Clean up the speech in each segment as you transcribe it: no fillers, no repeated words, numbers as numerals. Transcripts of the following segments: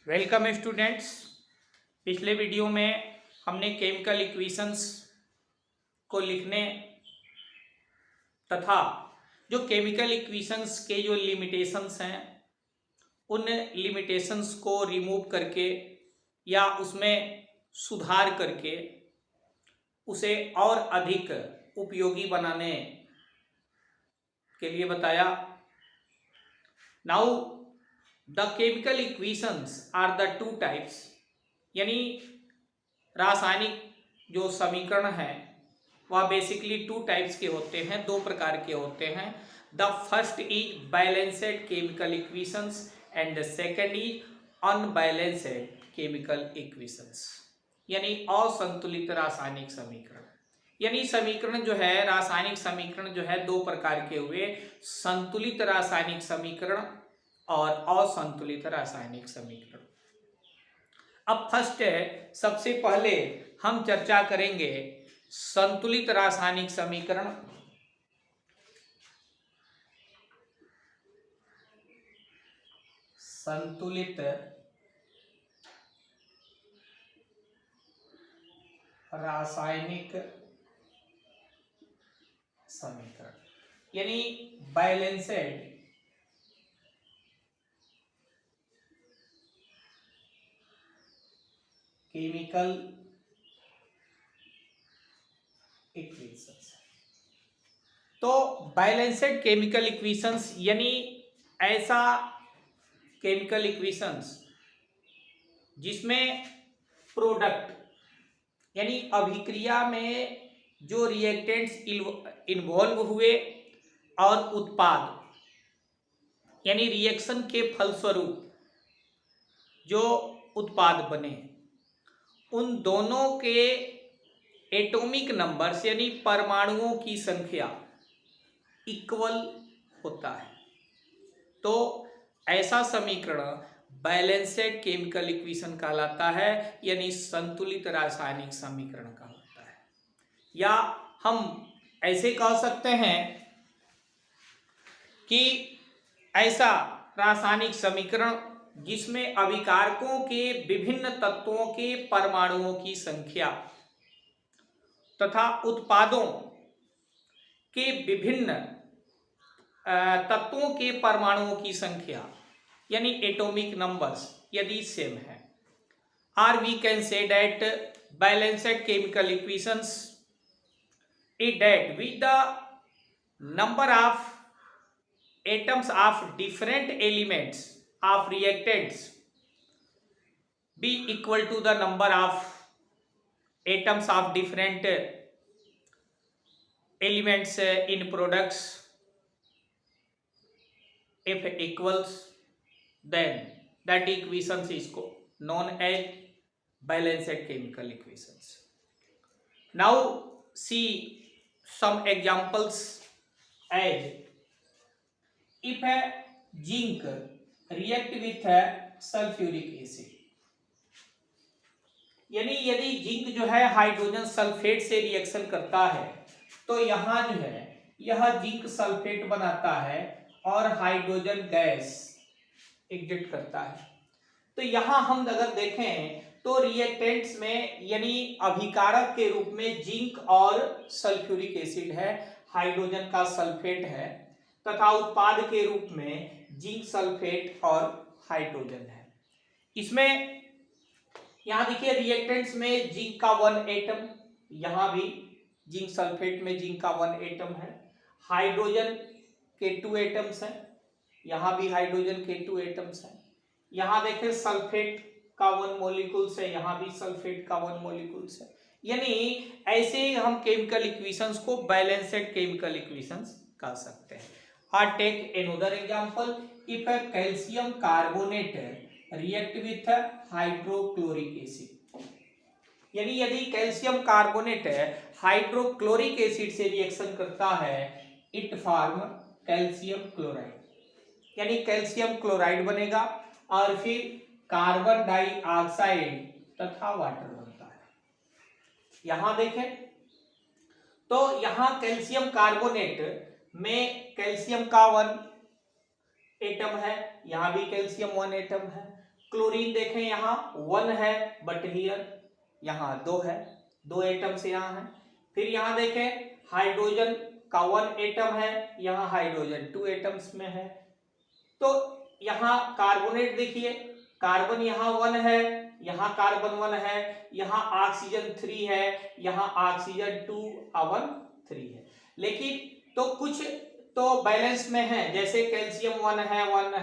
Welcome students. पिछले video में हमने केमिकल इक्वेशंस को लिखने तथा जो केमिकल इक्वेशंस के जो लिमिटेशंस हैं उन लिमिटेशंस को रिमूव करके या उसमें सुधार करके उसे और अधिक उपयोगी बनाने के लिए बताया। Now the chemical equations are the two types, यानी रासायनिक जो समीकरण है वह बेसिकली टू टाइप्स के होते हैं, दो प्रकार के होते हैं। The first is balanced chemical equations and the second is unbalanced chemical equations, यानी असंतुलित रासायनिक समीकरण। यानी समीकरण जो है, रासायनिक समीकरण जो है, दो प्रकार के हुए, संतुलित रासायनिक समीकरण और असंतुलित रासायनिक समीकरण। अब फर्स्ट है, सबसे पहले हम चर्चा करेंगे संतुलित रासायनिक समीकरण। संतुलित रासायनिक समीकरण यानी बैलेंस्ड केमिकल इक्वेशंस। तो बैलेंस्ड केमिकल इक्वेशंस यानी ऐसा केमिकल इक्वेशंस जिसमें प्रोडक्ट यानी अभिक्रिया में जो रिएक्टेंट्स इन्वॉल्व हुए और उत्पाद यानी रिएक्शन के फलस्वरूप जो उत्पाद बने, उन दोनों के एटॉमिक नंबर्स यानी परमाणुओं की संख्या इक्वल होता है। तो ऐसा समीकरण बैलेंस्ड केमिकल इक्वेशन कहलाता है, यानी संतुलित रासायनिक समीकरण कहलाता है। या हम ऐसे कह सकते हैं कि ऐसा रासायनिक समीकरण जिसमें अभिकारकों के विभिन्न तत्वों के परमाणुओं की संख्या तथा उत्पादों के विभिन्न तत्वों के परमाणुओं की संख्या यानी एटॉमिक नंबर्स यदि सेम है, और we can say that balanced chemical equations is that with the number of atoms of different elements of reactants be equal to the number of atoms of different elements in products. If equals, then that equations is known as balanced chemical equations. Now see some examples as if a zinc react with a sulfuric acid, यानी यदि zinc जो है hydrogen sulphate से reaction करता है तो यहाँ जो है यह जिंक सल्फेट बनाता है और हाइड्रोजन गैस एग्जिट करता है। तो यहाँ हम अगर देखें तो रिएक्टेंट्स में यानी अभिकारक के रूप में जिंक और सल्फ्यूरिक एसिड है, हाइड्रोजन का सल्फेट है, तथा उत्पाद के रूप में जिंक सल्फेट और हाइड्रोजन है। इसमें यहां देखिए रिएक्टेंट्स में जिंक का 1 एटम, यहां भी जिंक सल्फेट में जिंक का 1 एटम है, हाइड्रोजन के 2 एटम्स हैं, यहां भी हाइड्रोजन के 2 एटम्स हैं। यहां देखें सल्फेट का 1 मॉलिक्यूल्स है, यहां भी सल्फेट का 1 मॉलिक्यूल्स है। यानी ऐसे हम केमिकल इक्वेशंस को बैलेंस्ड केमिकल इक्वेशंस कह सकते हैं। Or take another example, if a calcium carbonate react with a hydrochloric acid, यानी यदि कैल्शियम कार्बोनेट हाइड्रोक्लोरिक एसिड से रिएक्शन करता है, इट फॉर्म कैल्शियम क्लोराइड, यानी कैल्शियम क्लोराइड बनेगा और फिर कार्बन डाइऑक्साइड तथा वाटर बनता है। यहां देखें तो यहाँ कैल्शियम कार्बोनेट में कैल्शियम का 1 एटम है, यहाँ भी कैल्शियम 1 एटम है। क्लोरीन देखें यहाँ 1 है, बट हियर यहाँ 2 है, 2 एटम्स यहाँ है। फिर यहाँ देखें हाइड्रोजन का 1 एटम है, यहाँ हाइड्रोजन 2 एटम्स में है। तो यहाँ कार्बोनेट देखिए, कार्बन यहाँ 1 है, यहाँ कार्बन 1 है, यहाँ ऑक्सीजन 3 है, यहाँ ऑक्सीजन 2 1 3 है। लेकिन तो कुछ तो बैलेंस में है, जैसे कैल्शियम 1 है, 1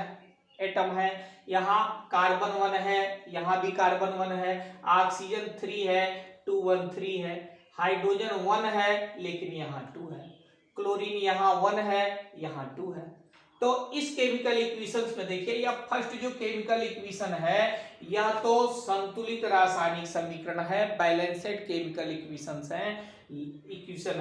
एटम है, यहाँ कार्बन 1 है, यहाँ भी कार्बन 1 है, ऑक्सीजन 3 है, 2 1 3 है, हाइड्रोजन 1 है लेकिन यहाँ 2 है, क्लोरीन यहाँ 1 है, यहाँ 2 है। तो इस केमिकल इक्वेशंस में देखिए, यह फर्स्ट जो केमिकल इक्वेशन है यह तो संतुलित रासायनिक समीकरण है, बैलेंस्ड केमिकल इक्वेशन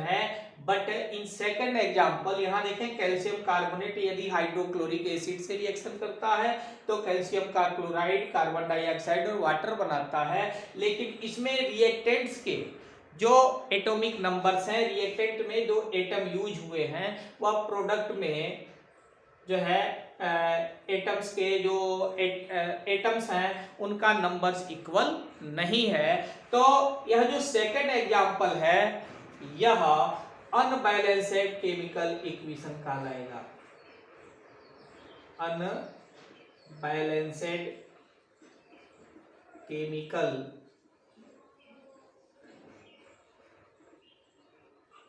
है। बट इन सेकंड एग्जांपल यहाँ देखें, कैल्शियम कार्बोनेट यदि हाइड्रोक्लोरिक एसिड से रिएक्शन करता है तो कैल्शियम का क्लोराइड कार्बन डाइऑक्साइड और वाटर बनाता है। लेकिन इसमें रिएक्टेंट्स के जो एटॉमिक नंबर्स हैं, रिएक्टेंट में जो एटम यूज हुए हैं वह प्रोडक्ट में जो है एटम्स के जो एटम्स हैं उनका नंबर्स इक्वल नहीं है। तो यह जो सेकंड एग्जांपल है यह अनबैलेंस्ड केमिकल इक्वेशन कहलाएगा, अनबैलेंस्ड केमिकल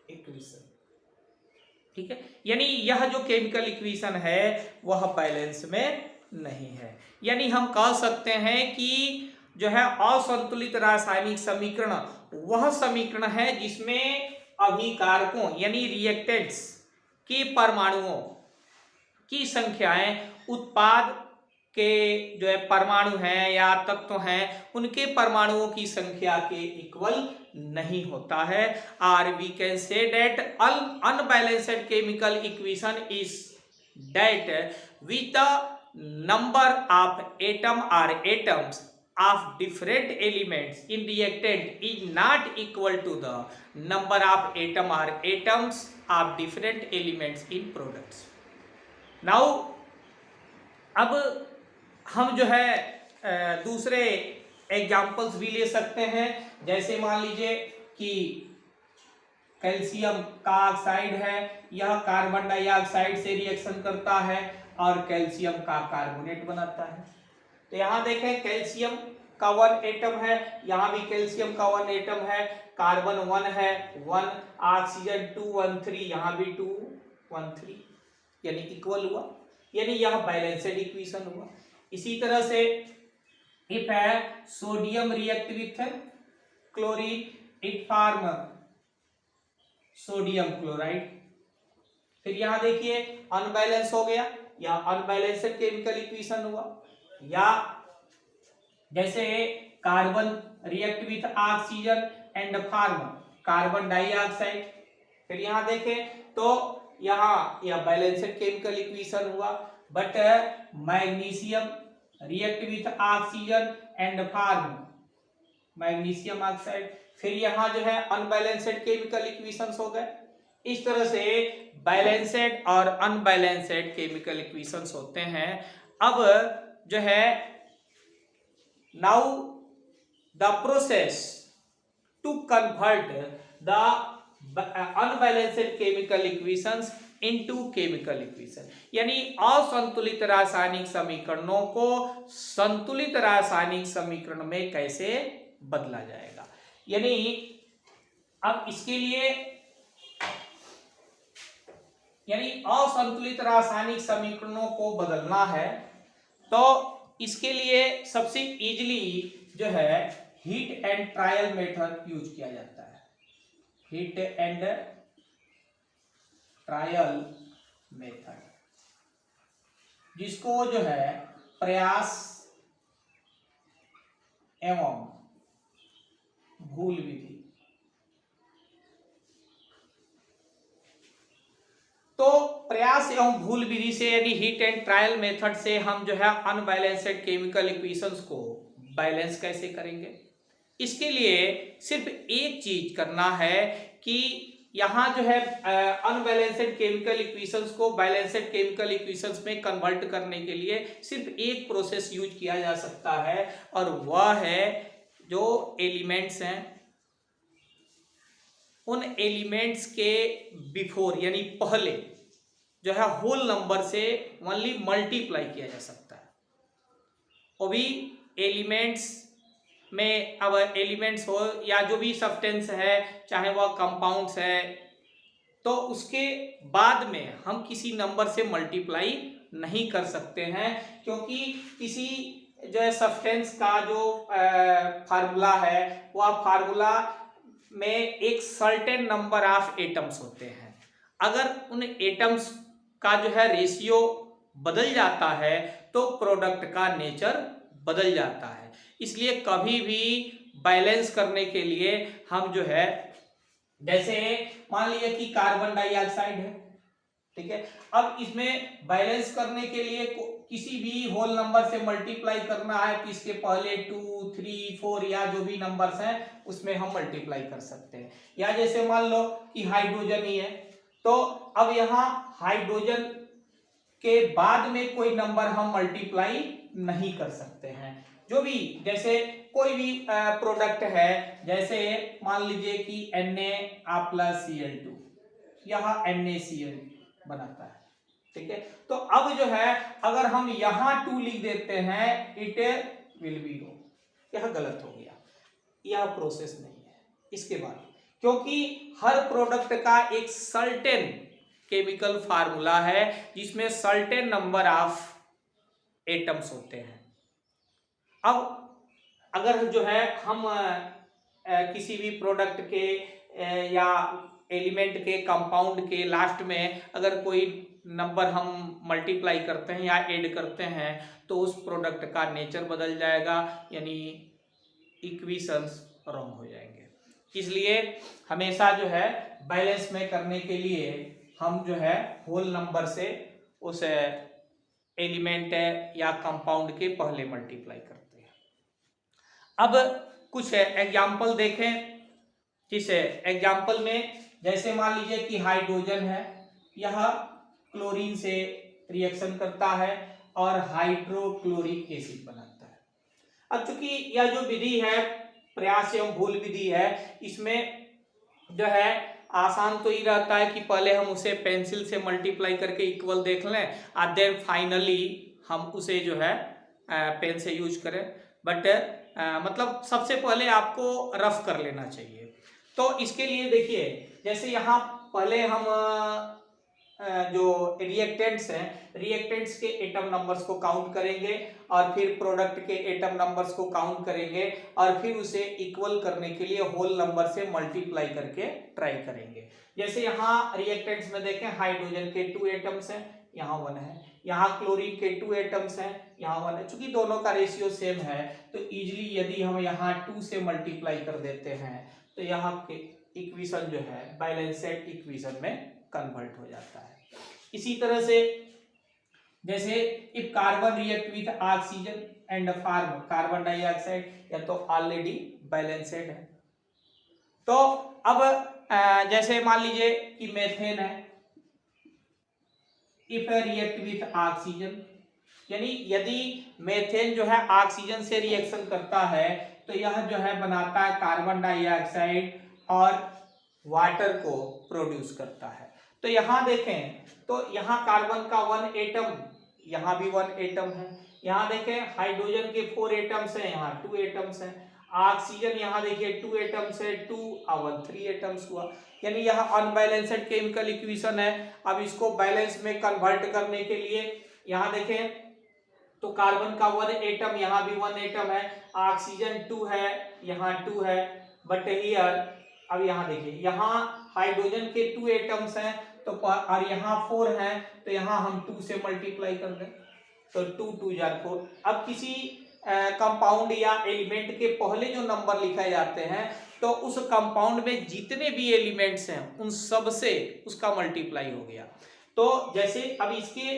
इक्वेशन। ठीक है, यानी यह जो केमिकल इक्वेशन है वह बैलेंस में नहीं है। यानी हम कह सकते हैं कि जो है असंतुलित रासायनिक समीकरण वह समीकरण है जिसमें अभिकारकों यानी रिएक्टेंट्स की परमाणुओं की संख्याएं उत्पाद के जो है परमाणु हैं या तत्व हैं उनके परमाणुओं की संख्या के इक्वल नहीं होता है। और we can say that unbalanced chemical equation is that which the number of atom और atoms of different elements in reactant is not equal to the number of atom or atoms of different elements in products. Now अब हम जो है दूसरे examples भी ले सकते हैं। जैसे मान लीजिए कि कैल्शियम का ऑक्साइड है, यह कार्बन डाइऑक्साइड से रिएक्शन करता है और कैल्शियम का कार्बोनेट बनाता है। तो यहाँ देखें कैल्शियम का 1 एटम है, यहाँ भी कैल्शियम का 1 एटम है, कार्बन 1 है 1, ऑक्सीजन 2 1 3, यहाँ भी 2 1 3, यानी इक्वल हुआ, यानी यह बैलेंस्ड इक्वेशन हुआ। इसी तरह से इफ है sodium react with chlorine it form sodium chloride. फिर यहाँ देखिए अनबैलेंस हो गया, यह अनबैलेंस्ड केमिकल इक्वेशन हुआ। या जैसे carbon react with oxygen and form carbon dioxide. फिर यहाँ देखें तो यहाँ यह बैलेंस्ड केमिकल इक्वेशन हुआ। But magnesium react with oxygen and form magnesium oxide. फिर यहाँ जो है अनबैलेंस्ड केमिकल इक्वेशंस हो गए। इस तरह से बैलेंस्ड और अनबैलेंस्ड केमिकल इक्वेशंस होते हैं। अब जो है now the process to convert the unbalanced chemical equations into chemical equation, यानी असंतुलित रासायनिक समीकरणों को संतुलित रासायनिक समीकरण में कैसे बदला जाएगा। यानी अब इसके लिए यानी असंतुलित रासायनिक समीकरणों को बदलना है तो इसके लिए सबसे इजीली जो है heat and trial method use किया जाता है। हीट एंड ट्रायल मेथड, जिसको जो है प्रयास एवं भूल विधि। तो प्रयास एवं भूल विधि से यानी हीट एंड ट्रायल मेथड से हम जो है अनबैलेंस्ड केमिकल इक्वेशंस को बैलेंस कैसे करेंगे। इसके लिए सिर्फ एक चीज करना है कि यहाँ जो है अनबैलेंस्ड केमिकल इक्वेशंस को बैलेंस्ड केमिकल इक्वेशंस में कन्वर्ट करने के लिए सिर्फ एक प्रोसेस यूज किया जा सकता है, और वह है जो एलिमेंट्स हैं उन एलिमेंट्स के बिफोर यानी पहले जो है होल नंबर से ओनली मल्टीप्लाई किया जा सकता है। वो भी एलिमेंट्स में, अब एलिमेंट्स हो या जो भी सब्सटेंस है, चाहे वह कंपाउंड्स है, तो उसके बाद में हम किसी नंबर से मल्टीप्लाई नहीं कर सकते हैं, क्योंकि किसी जो है सब्सटेंस का जो फार्मूला है वह फार्मूला में एक सर्टेन नंबर ऑफ एटम्स होते हैं। अगर उन एटम्स का जो है रेशियो बदल जाता है तो प्रोडक्ट का नेचर बदल जाता है। इसलिए कभी भी बैलेंस करने के लिए हम जो है, जैसे मान लीजिए कि कार्बन डाइऑक्साइड है, ठीक है, अब इसमें बैलेंस करने के लिए किसी भी होल नंबर से मल्टीप्लाई करना है तो इसके पहले 2, 3, 4 या जो भी नंबर्स हैं उसमें हम मल्टीप्लाई कर सकते हैं। या जैसे मान लो कि हाइड्रोजन ही है, तो अब यहाँ हाइड्रोजन के बाद में कोई नंबर हम मल्टीप्लाई नहीं कर सकते हैं। जो भी, जैसे कोई भी प्रोडक्ट है, जैसे मान लीजिए कि Na+Cl2, यहाँ NaCl बनाता है, ठीक है, तो अब जो है अगर हम यहाँ 2 लिख देते हैं, इट विल बी रो, यह गलत हो गया, यह प्रोसेस नहीं है इसके बाद, क्योंकि हर प्रोडक्ट का एक सर्टेन केमिकल फार्मूला है जिसमें सर्टेन नंबर ऑफ एटम्स होते हैं। अब अगर जो है हम किसी भी प्रोडक्ट के या एलिमेंट के, कंपाउंड के लास्ट में अगर कोई नंबर हम मल्टीप्लाई करते हैं या ऐड करते हैं तो उस प्रोडक्ट का नेचर बदल जाएगा, यानी इक्वेशंस रॉन्ग हो जाएंगे। इसलिए हमेशा जो है बैलेंस में करने के लिए हम जो है होल नंबर से उस एलिमेंट या कंपाउंड के पहले मल्टीप्लाई करते हैं। अब कुछ एग्जाम्पल देखें। जिस एग्जाम्पल में जैसे मान लीजिए कि हाइड्रोजन है, यह क्लोरीन से रिएक्शन करता है और हाइड्रोक्लोरिक एसिड बनाता है। अब चूंकि यह जो विधि है प्रयास एवं भूल विधि है, इसमें जो है आसान तो ही रहता है कि पहले हम उसे पेंसिल से मल्टीप्लाई करके इक्वल देख लें और देन फाइनली हम उसे जो है पेन से यूज करें, बट मतलब सबसे पहले आपको रफ कर लेना चाहिए। तो इसके लिए देखिए, जैसे यहाँ पहले हम जो रिएक्टेंट्स हैं, रिएक्टेंट्स के एटम नंबर्स को काउंट करेंगे और फिर प्रोडक्ट के एटम नंबर्स को काउंट करेंगे और फिर उसे इक्वल करने के लिए होल नंबर से मल्टीप्लाई करके ट्राई करेंगे। जैसे यहाँ रिएक्टेंट्स में देखें, हाइड्रोजन के 2 एटम्स हैं, यहाँ 1 है, यहाँ क्लोरीन के 2 एटम्स हैं, यहाँ 1 है। चूंकि दोनों का रेशियो सेम है तो इजिली यदि हम यहाँ 2 से मल्टीप्लाई कर देते हैं तो यहाँ के इक्वेशन जो है बैलेंस्ड इक्वेशन में कन्वर्ट हो जाता है। इसी तरह से जैसे if carbon react with oxygen and form carbon dioxide, या तो ऑलरेडी बैलेंस्ड है। तो अब जैसे मान लीजिए कि मेथेन है, इफ रिएक्ट विथ ऑक्सीजन, यानी यदि मेथेन जो है ऑक्सीजन से रिएक्शन करता है तो यह जो है बनाता है कार्बन डाइऑक्साइड और वाटर को प्रोड्यूस करता है। तो यहाँ देखें तो यहाँ कार्बन का 1 एटम, यहाँ भी 1 एटम है, यहाँ देखें हाइड्रोजन के 4 एटम्स हैं, यहाँ 2 एटम्स हैं, ऑक्सीजन यहाँ देखिए 2 एटम्स है, 2 और 1 3 एटम्स हुआ, यानी यह अनबैलेंस्ड केमिकल इक्वेशन है। अब इसको बैलेंस में कन्वर्ट करने के लिए यहाँ देखें तो कार्बन का 1 एटम, यहाँ भी 1 एटम है, ऑक्सीजन 2 है, यहाँ 2 है, बट हियर अब यहाँ देखिए यहाँ हाइड्रोजन के 2 एटम्स हैं तो और यहाँ 4 हैं, तो यहाँ हम 2 से मल्टीप्लाई कर दें तो 2 2 4। अब किसी कंपाउंड या एलिमेंट के पहले जो नंबर लिखे जाते हैं तो उस कंपाउंड में जितने भी एलिमेंट्स हैं उन सब से उसका मल्टीप्लाई हो गया। तो जैसे अब इसके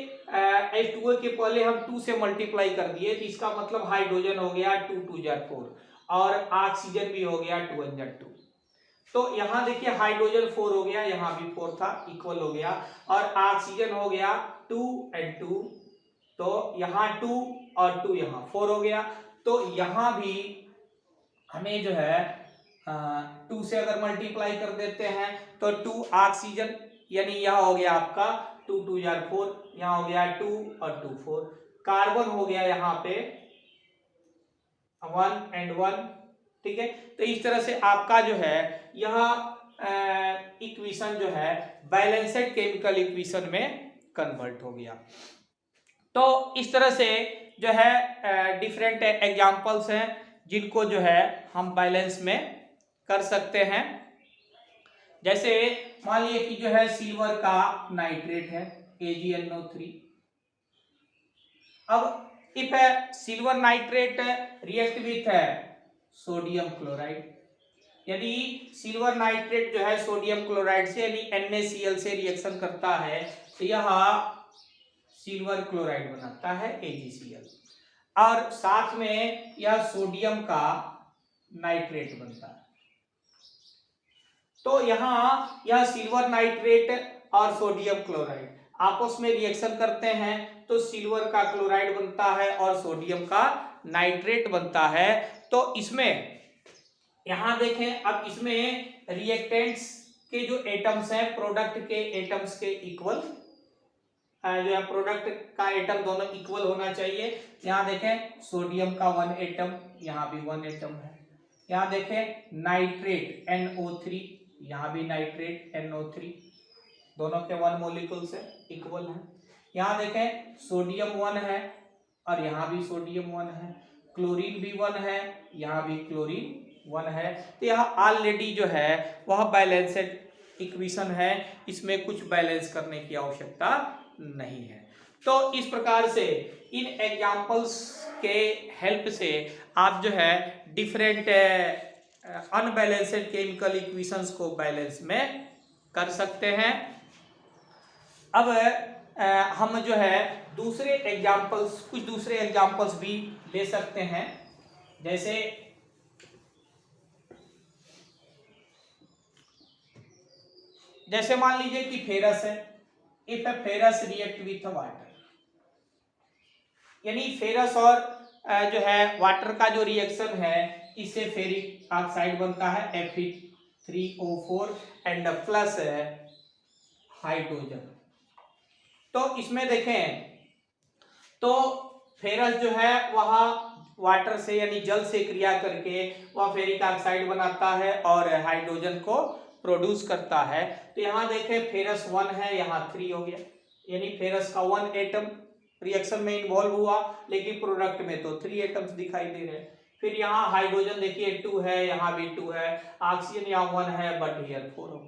H2O के पहले हम 2 से मल्टीप्लाई कर दिए तो इसका मतलब हाइड्रोजन हो गया 2 2 4 और ऑक्सीजन भी हो गया 2 1 2। तो यहाँ देखिए हाइड्रोजन 4 हो गया, यहाँ भी 4 था, इक्वल हो गया, और ऑक्सीजन हो गया 2 and 2, तो यहाँ 2 और 2 यहाँ 4 हो गया। तो यहाँ भी हमें जो है 2 से अगर मल्टीप्लाई कर देते हैं तो 2 ऑक्सीजन, यानी यह हो गया आपका 2 2 4, यहाँ हो गया 2 और 2 4, कार्बन हो गया यहाँ पे 1 and 1, ठीक है। तो इस तरह से आपका जो है यह इक्वेशन जो है बैलेंस्ड केमिकल इक्वेशन में कन्वर्ट हो गया। तो इस तरह से जो है डिफरेंट एग्जांपल्स हैं जिनको जो है हम बैलेंस में कर सकते हैं। जैसे मान लीजिए कि जो है सिल्वर का नाइट्रेट है AgNO3। अब if silver nitrate react with sodium chloride, यदि सिल्वर नाइट्रेट जो है सोडियम क्लोराइड से यानी NaCl से रिएक्शन करता है तो यह सिल्वर क्लोराइड बनाता है AgCl, और साथ में यह सोडियम का नाइट्रेट बनता है। तो यहाँ यह सिल्वर नाइट्रेट और सोडियम क्लोराइड आपस में रिएक्शन करते हैं तो सिल्वर का क्लोराइड बनता है और सोडियम का नाइट्रेट बनता है। तो इसमें यहां देखें, अब इसमें रिएक्टेंट्स के जो एटम्स हैं प्रोडक्ट के एटम्स के इक्वल जो है, प्रोडक्ट का एटम दोनों इक्वल होना चाहिए। यहाँ देखें सोडियम का 1 एटम, यहाँ भी 1 एटम है। यहाँ देखें नाइट्रेट NO3, यहाँ भी नाइट्रेट NO3, दोनों के 1 मोलिक्यूल्स है, इक्वल है। यहाँ देखें सोडियम 1 है और यहाँ भी सोडियम 1 है, क्लोरीन भी 1 है, यहाँ भी क्लोरीन 1 है। तो यह ऑलरेडी जो है वह बैलेंस्ड इक्वेशन है, इसमें कुछ बैलेंस करने की आवश्यकता नहीं है। तो इस प्रकार से इन एग्जांपल्स के हेल्प से आप जो है डिफरेंट अनबैलेंस्ड केमिकल इक्वेशंस को बैलेंस में कर सकते हैं। अब हम जो है दूसरे एग्जांपल्स, कुछ दूसरे एग्जांपल्स भी ले सकते हैं। जैसे मान लीजिए कि फेरस है, if A ferrous react with water, यानी फेरस और जो है वाटर का जो रिएक्शन है इससे फेरिक ऑक्साइड बनता है Fe3O4 एंड प्लस हाइड्रोजन। तो इसमें देखें तो फेरस जो है वह वाटर से यानी जल से क्रिया करके वह फेरिक ऑक्साइड बनाता है और हाइड्रोजन को प्रोड्यूस करता है। तो यहाँ देखें फेरस 1 है, यहाँ 3 हो गया, यानी फेरस का 1 एटम रिएक्शन में इन्वॉल्व हुआ, लेकिन प्रोडक्ट में तो 3 एटम्स दिखाई दे रहे हैं। फिर यहाँ हाइड्रोजन देखिए 2 है, यहाँ भी 2 है, ऑक्सीजन यहाँ 1 है, बट हियर 4 हो।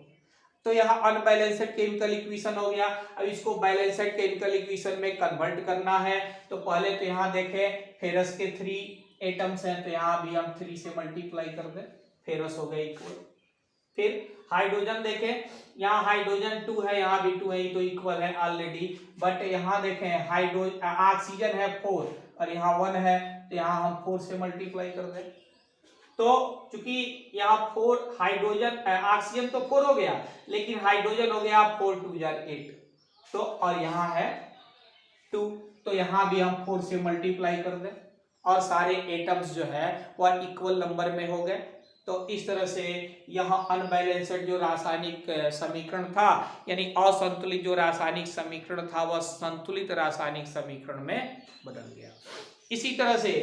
तो यहाँ अनबैलेंस्ड केमिकल इक्वेशन हो गया। अब इसको बैलेंस्ड केमिकल इक्वेशन में कन्वर्ट करना है तो पहले तो यहाँ देखें फेरस के 3 एटम्स हैं, तो यहाँ भी हम 3 से मल्टीप्लाई कर दें, फेरस हो गए इक्वल। फिर हाइड्रोजन देखें, यहाँ हाइड्रोजन 2 है, यहाँ भी 2 है, तो इक्वल है ऑलरेडी। बट यहाँ देखें ऑक्सीजन है 4 और यहाँ 1 है, तो यहाँ हम 4 से मल्टीप्लाई कर दें। तो चूंकि यहाँ 4 हाइड्रोजन ऑक्सीजन तो 4 हो गया, लेकिन हाइड्रोजन हो गया 4 2 8, तो और यहाँ है 2, तो यहाँ भी हम 4 से मल्टीप्लाई कर दें और सारे एटम्स जो है वह इक्वल नंबर में हो गए। तो इस तरह से यहाँ अनबैलेंस्ड जो रासायनिक समीकरण था, यानी असंतुलित जो रासायनिक समीकरण था वह संतुलित रासायनिक समीकरण में बदल गया। इसी तरह से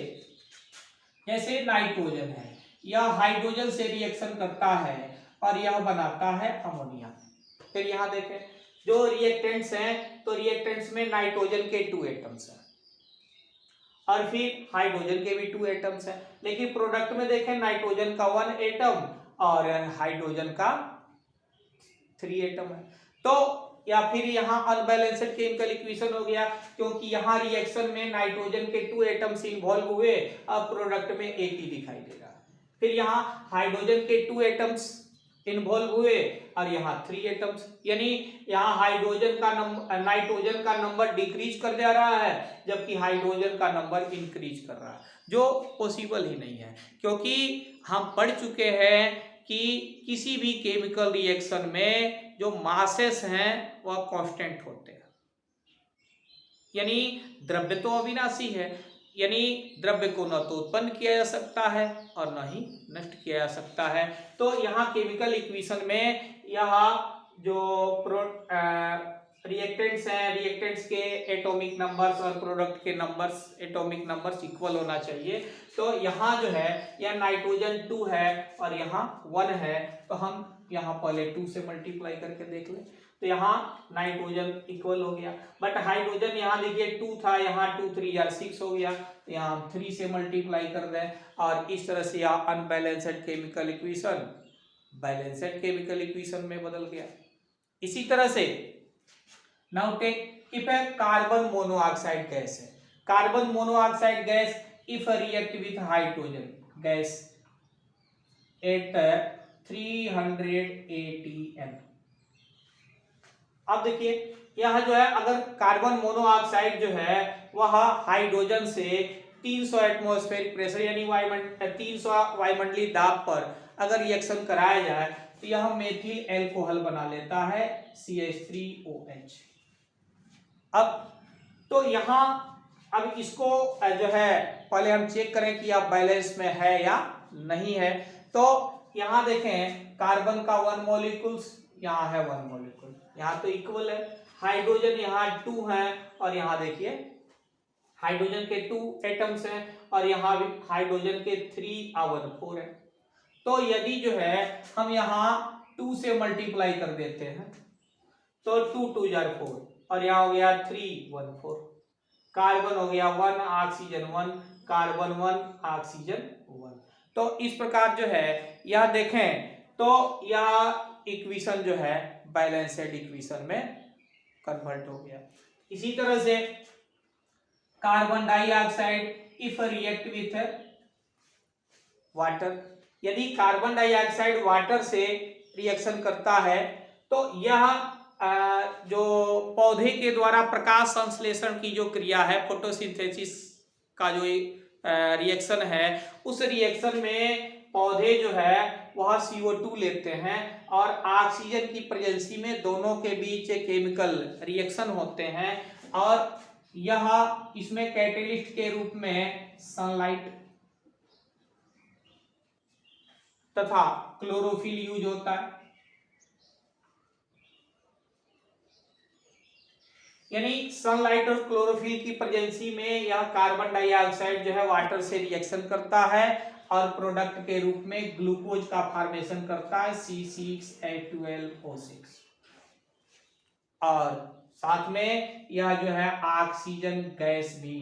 जैसे नाइट्रोजन है, यह हाइड्रोजन से रिएक्शन करता है और यह बनाता है अमोनिया। फिर यहाँ देखें जो रिएक्टेंट्स हैं, तो रिएक्टेंट्स में नाइट्रोजन के 2 एटम्स हैं और फिर हाइड्रोजन के भी 2 एटम्स हैं, लेकिन प्रोडक्ट में देखें नाइट्रोजन का 1 एटम और हाइड्रोजन का 3 एटम है। तो या फिर यहाँ अनबैलेंस्ड केमिकल इक्वेशन हो गया, क्योंकि यहाँ रिएक्शन में नाइट्रोजन के 2 एटम्स इन्वॉल्व हुए, अब प्रोडक्ट में एक ही दिखाई दे रहा है। फिर यहाँ हाइड्रोजन के 2 एटम्स इन्वॉल्व हुए और यहाँ 3 एटम्स, यानी यहाँ नाइट्रोजन का नंबर डिक्रीज कर जा रहा है जबकि हाइड्रोजन का नंबर इंक्रीज कर रहा है, जो पॉसिबल ही नहीं है। क्योंकि हम पढ़ चुके हैं कि किसी भी केमिकल रिएक्शन में जो मासेस हैं वह कांस्टेंट होते हैं, यानी द्रव्य तो अविनाशी है, यानी द्रव्य को न तो उत्पन्न किया जा सकता है और न ही नष्ट किया जा सकता है। तो यहाँ केमिकल इक्वेशन में यह जो रिएक्टेंट्स हैं, रिएक्टेंट्स के एटॉमिक नंबर्स और प्रोडक्ट के नंबर्स, एटॉमिक नंबर्स इक्वल होना चाहिए। तो यहाँ जो है यह नाइट्रोजन 2 है और यहाँ 1 है, तो हम यहाँ पहले 2 से मल्टीप्लाई करके देख लें। तो यहाँ नाइट्रोजन इक्वल हो गया, बट हाइड्रोजन यहाँ देखिए 2 था, यहाँ 2 3 यार 6 हो गया, तो यहाँ हम 3 से मल्टीप्लाई कर दें और इस तरह से यह unbalanced chemical equation balanced chemical equation में बदल गया। इसी तरह से now take if a carbon monoxide gas है, carbon monoxide gas if react with hydrogen gas at 300 atm। अब देखिए यह जो है अगर कार्बन मोनोऑक्साइड जो है वह हाइड्रोजन से 300 एटमॉस्फेरिक प्रेशर यानी 300 वायुमंडलीय दाब पर अगर रिएक्शन कराया जाए तो यह मेथिल एल्कोहल बना लेता है CH3OH। अब तो यहाँ अब इसको जो है पहले हम चेक करें कि आप बैलेंस में है या नहीं है। तो यहाँ देखें कार्बन का 1 मॉलिक्यूल्स, यहाँ है 1 मॉलिक्यूल, यहाँ तो इक्वल है। हाइड्रोजन यहाँ 2 है और यहाँ देखिए हाइड्रोजन के 2 एटम्स हैं और यहाँ भी हाइड्रोजन के 3 और 4 है। तो यदि जो है हम यहाँ 2 से मल्टीप्लाई कर देते हैं तो 2 2 4 और यहाँ हो गया 3 1 4, कार्बन हो गया 1 ऑक्सीजन 1, कार्बन 1 ऑक्सीजन 1। तो इस प्रकार जो है यह देखें तो यह इक्वेशन जो है बैलेंस्ड इक्वेशन में कन्वर्ट हो गया। इसी तरह से carbon dioxide if react with water, यदि कार्बन डाइऑक्साइड वाटर से रिएक्शन करता है तो यह जो पौधे के द्वारा प्रकाश संश्लेषण की जो क्रिया है, फोटोसिंथेसिस का जो रिएक्शन है, उस रिएक्शन में पौधे जो है वह CO2 लेते हैं और ऑक्सीजन की प्रेजेंसी में दोनों के बीच एक केमिकल रिएक्शन होते हैं और यह इसमें कैटेलिस्ट के रूप में सनलाइट तथा क्लोरोफिल यूज होता है। यानी सनलाइट और क्लोरोफिल की प्रेजेंसी में यह कार्बन डाइऑक्साइड जो है वाटर से रिएक्शन करता है और प्रोडक्ट के रूप में ग्लूकोज का फॉर्मेशन करता है C6H12O6 और साथ में यह जो है ऑक्सीजन गैस भी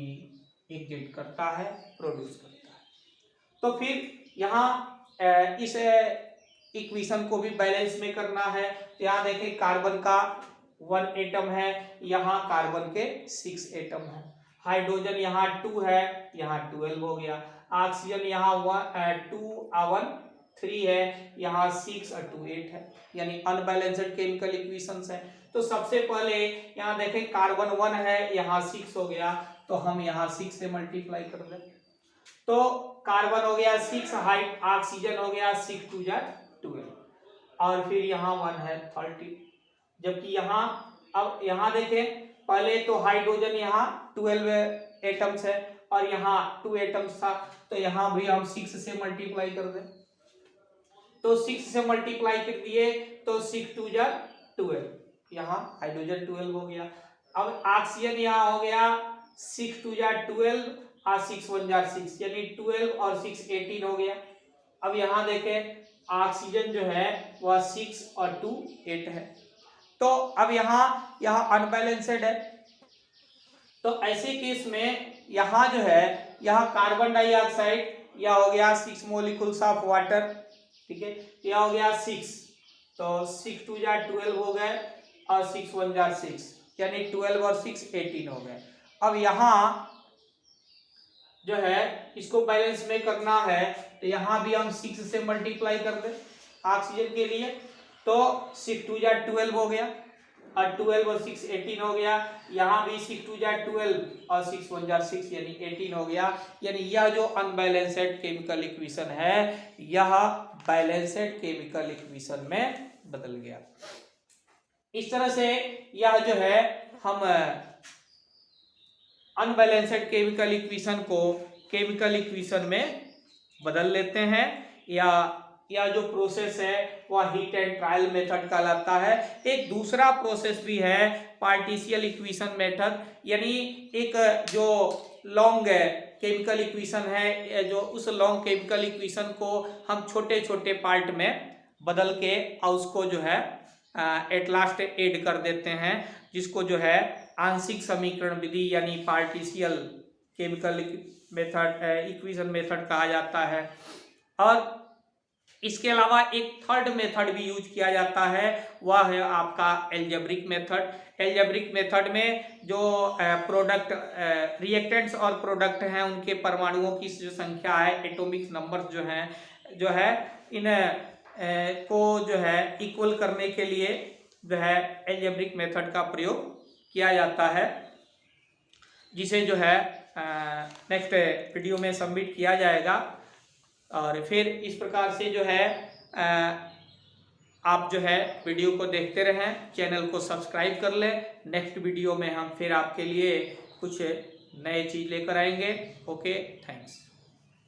एग्जिट करता है, प्रोड्यूस करता है। तो फिर यहाँ इस इक्वेशन को भी बैलेंस में करना है। तो यहाँ देखें कार्बन का 1 एटम है, यहाँ कार्बन के 6 एटम है, हाइड्रोजन यहाँ 2 है, यहाँ 12 हो गया, ऑक्सीजन यहाँ 2 और 1 3 है, यहाँ 6 और 2 8 है, यानी अनबैलेंस्ड केमिकल इक्वेशंस है। तो सबसे पहले यहाँ देखें कार्बन 1 है, यहाँ 6 हो गया, तो हम यहाँ 6 से मल्टीप्लाई कर दें तो कार्बन हो गया 6, हाइट ऑक्सीजन हो गया 6 2 12 और फिर यहाँ 1 है 30, जबकि यहाँ अब यहाँ देखें पहले तो हाइड्रोजन यहाँ 12 एटम्स है और यहाँ 2 एटम्स था, तो यहाँ भी हम 6 से मल्टीप्लाई कर दें तो 6 से मल्टीप्लाई कर दिए तो 6 2 12, यहाँ हाइड्रोजन 12 हो गया। अब ऑक्सीजन यहाँ हो गया 6 2 12 और 6 1 6, यानी 12 और 6 18 हो गया। अब यहाँ देखें ऑक्सीजन जो है वह 6 और 2 8 है, तो अब यहाँ यह अनबैलेंस्ड है। तो ऐसे केस में यहाँ जो है यह कार्बन डाइऑक्साइड यह हो गया 6 मोलिकुल्स ऑफ वाटर, ठीक है, यह हो गया 6, तो 6 2 12 हो गए और 6 1 6, यानी 12 और 6 18 हो गए। अब यहाँ जो है इसको बैलेंस में करना है तो यहाँ भी हम 6 से मल्टीप्लाई कर दें ऑक्सीजन के लिए, तो 6 2 12 हो गया और 12 और 6 18 हो गया। यहाँ भी 6 2 जा 12 और 6 1 जा 6 यानी 18 हो गया। यानी यह जो अनबैलेंस्ड केमिकल इक्वेशन है यह बैलेंस्ड केमिकल इक्वेशन में बदल गया। इस तरह से यह जो है हम अनबैलेंस्ड केमिकल इक्वेशन को केमिकल इक्वेशन में बदल लेते हैं। या जो प्रोसेस है वह हीट एंड ट्रायल मेथड कहलाता है। एक दूसरा प्रोसेस भी है पार्टिशियल इक्वेशन मेथड, यानी एक जो लॉन्ग केमिकल इक्वेशन है, जो उस लॉन्ग केमिकल इक्वेशन को हम छोटे छोटे पार्ट में बदल के और उसको जो है एट लास्ट ऐड कर देते हैं, जिसको जो है आंशिक समीकरण विधि यानी पार्टिशियल केमिकल मेथड इक्वेशन मेथड कहा जाता है। और इसके अलावा एक थर्ड मेथड भी यूज किया जाता है, वह है आपका एल्जेब्रिक मेथड। एल्जेब्रिक मेथड में जो प्रोडक्ट रिएक्टेंट्स और प्रोडक्ट हैं उनके परमाणुओं की जो संख्या है, एटॉमिक नंबर्स जो है इन को जो है इक्वल करने के लिए जो है एल्जेब्रिक मेथड का प्रयोग किया जाता है, जिसे जो है नेक्स्ट वीडियो में सबमिट किया जाएगा। और फिर इस प्रकार से जो है आप जो है वीडियो को देखते रहें, चैनल को सब्सक्राइब कर लें। नेक्स्ट वीडियो में हम फिर आपके लिए कुछ नए चीज़ लेकर आएंगे। Okay, thanks.